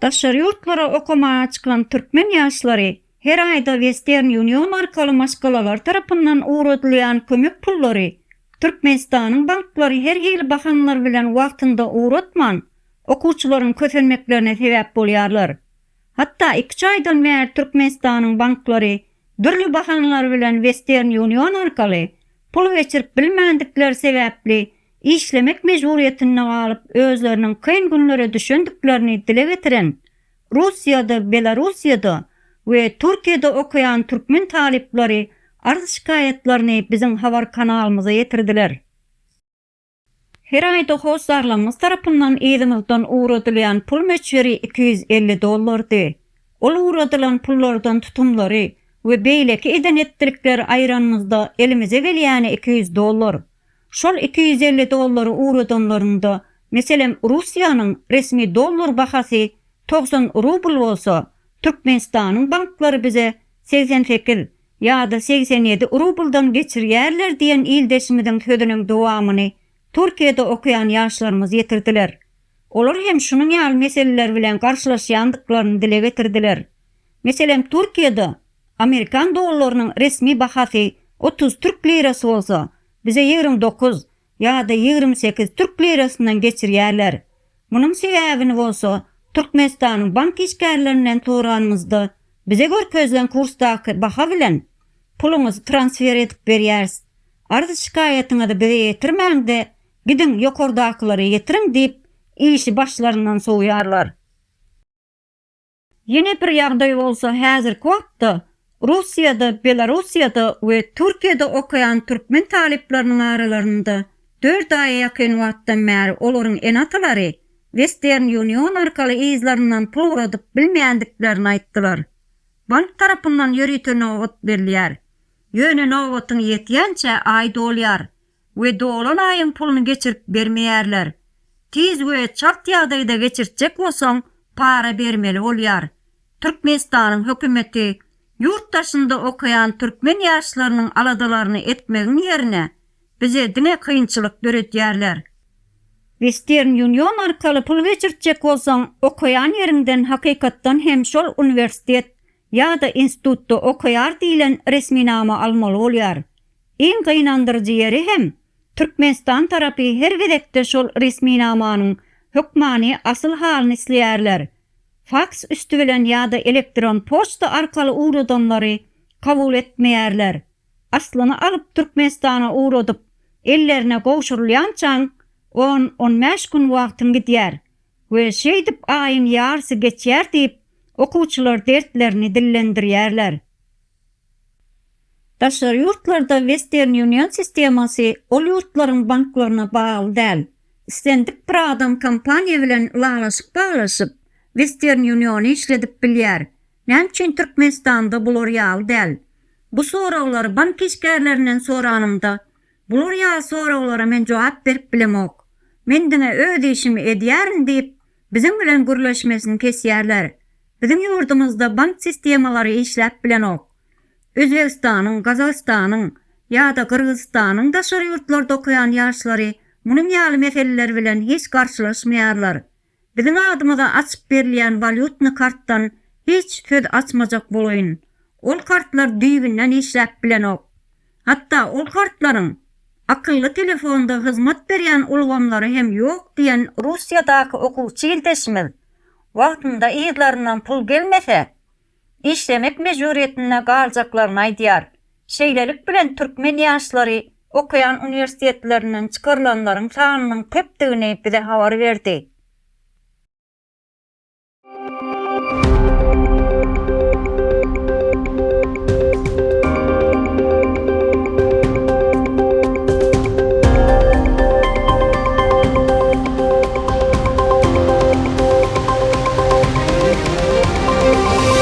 Daşary ýurtlara okumaga çykan türkmen ýaşlary her aýda Western Union arkaly maşgalalar tarapyndan uğradylýan kömek pullary Türkmenistanyň banklary her hili bahanlar bilen wagtynda uğratman okuwçylaryň köselmeklerine sebäp bolýarlar. Hatda 2 aýdan bäri Türkmenistanyň banklary dürli bahanlar bilen Western Union arkaly pul geçirip bilmendikleri sebäpli işlemek mejburiýetine galyp özleriniň kyn günlere düşendiklerini dile getiren Russiýada, Belarusiýada we Türkiýede okuyan türkmen talipleri arz şikayetlerini bizim habar kanalymyza yetirdiler. Her aýda howsarlarymyz tarapyndan elimizden uğradylýan pul meçberi $250. Ol uğradylan pullardan tutumlary we beýleki edenetlikler aýranmyzda elimize gelýäni $200. Şol $250 uğradanlarynda meselem Russiýanyň resmi dollar bahasy 90 rubl bolsa, Türkmenistanyň banklary bize 88 ýa-da 87 rubldan geçirýärler diýen ildeşimiziň sözüniň dowamyny Türkiýede okuyan ýaşlarymyz yetirdiler. Olar hem şunuň ýaly meseleler bilen garşylaşýandyklaryny dile getirdiler. Meselem Türkiýede Amerikan dollarynyň resmi bahasy 30 Türk lirasy bolsa, bize 29 ýa-da 28 Türk lirasyndan geçirýärler. Munyň sebäbini bolsa Türkmenistanyň bank işgärlerinden soranymyzda bize görkezlen kursdaky baha bilen puluňyzy transfer edip berýäris. Arz şikaýetiňi bize ýetirmäňde gidin ýokardakylary ýetirin diýip işi başlarından soýarlar. Ýene bir ýagdaý bolsa häzirki wagtda Russiýada, Belarusiýada we Türkiýede okuyan türkmen talipleriniň aralarynda 4 aýa ýakyn wagtdan bäri olaryň enatalary Western Union arkaly izlerinden pul uradyp bilmeýändiklerini aýtdylar. Bank tarapyndan ýöretine nowat berilýär. Ýöne nowatyň ýetýänçe aý dolýar we dolan aýyň puluny geçirip bermeýärler. Tiz we çart ýagdaýda geçirjek bolsaň para bermeli bolýar. Türkmenistanyň hökümeti yurttaşynda okuyan türkmen ýaşlarynyň aladalaryny etmegiň ýerine bize dine kıyınçılık döretýärler. Western Union arkaly pul geçirjek bolsaň okuyan ýerinden hakykatdan hem şol universitet ýa-da institutda okuýar diýilen resminama almaly bolýar. Iň gynandyrjy ýeri hem Türkmenistan tarapy her gedekde şol resminamanyň hökmany asyl halyny isleýärler. Faks üstü bilen ýa-da elektron poçta arkaly uğradanlary kabul etmeýärler. Aslyny alyp Türkmenistana uğradyp ellerine gowşurulýançaň 10-15 gün wagtyň gidýär we şeýdip aýyň ýarysy geçýär diýip okuwçylar dertlerini dillendirýärler. Daşary ýurtlarda Western Union sistemasy ol ýurtlaryň banklaryna bagly däl. Istendik bir adam kampaniýa bilen lagaşyp Western Union işledip bilýär. Näçe Türkmenistanda bular ýaly däl. Bu sorawlar bank işgärlerinden soranymda bular ýa sorawlara men jogap berip bilemok. Men diňe öz işimi edýärin diýip biziň bilen gürleşmesini kesýärler. Biziň ýurdumyzda bank sistemalary işläp bilenok. Özbegistanyň, Gazagystanyň ýa-da Kyrgyzstanyň daşary ýurtlarda okuyan ýaşlary munyň ýaly meseleler bilen hiç garşylaşmaýarlar. Biziň adymyza açyp berilýän valyutny kartdan hiç söz açmajak bolayyn. Ol kartlar düýbinden işläp bilenok. Hatda ol kartlaryň akylly telefonda hyzmat berýän ulgamlary hem ýok diýen Russiýadaky okuwçy ildeşimiz wagtynda ýylaryndan pul gelmese işlemek mejburiýetine galjaklaryny aýdýar. Şeýlelik bilen türkmen ýaşlary okuyan universitetlerinden çykarılanlaryň sanynyň köpdigini bize habar berdi.